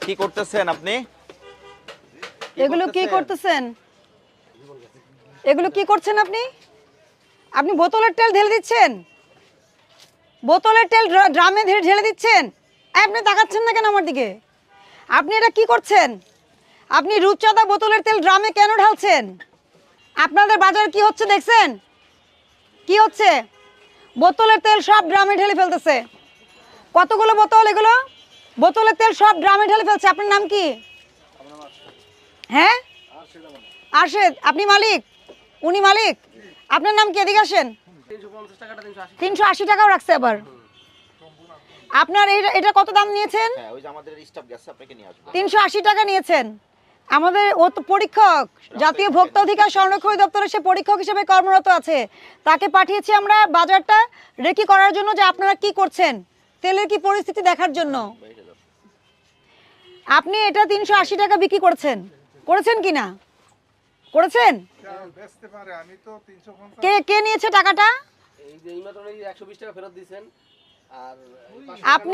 কি করতেছেন আপনি? এগুলো কি করতেছেন? এগুলো কি করছেন আপনি? আপনি বোতলের তেল ঢেলে দিচ্ছেন, বোতলের তেল ড্রামে ঢেলে দিচ্ছেন। আপনি তাকাচ্ছেন না কেন আমার দিকে? আপনি এটা কি করছেন? আপনি রূপচাঁদা বোতলের তেল ড্রামে কেন ঢালছেন? আপনাদের বাজার কি হচ্ছে দেখছেন? কি হচ্ছে? বোতলের তেল সব ড্রামে ঢেলে ফেলতেছে। কতগুলো বোতল এগুলো? বোতলের তেল সব ড্রামে ঢেলে ফেলছে। আপনার নাম কি? হ্যাঁ, আরশেদ। আপনি মালিক? উনি মালিক? আপনার নাম কি? এদিকে আসেন। 380 টাকাও রাখছে আবার। আপনার এটা কত দাম নিয়েছেন? হ্যাঁ, ওই যে আমাদের স্টাফ গেছে, আপনাকে নিয়ে আসবে। 380 টাকা নিয়েছেন। আমাদের ও তো পরীক্ষক, জাতীয় ভোক্তা অধিকার সংরক্ষণ দপ্তরে সে পরীক্ষক হিসেবে কর্মরত আছে। তাকে পাঠিয়েছি আমরা বাজারটা রেকি করার জন্য যে আপনারা কি করছেন, তেলের কি পরিস্থিতি দেখার জন্য। আপনি এটা 380 টাকা বিক্রি করেছেন কি না? করেছেন? কে কে নিয়েছে টাকাটা? এই যে এইমাত্র 120 টাকা ফেরত দিয়েছেন। আর আপনি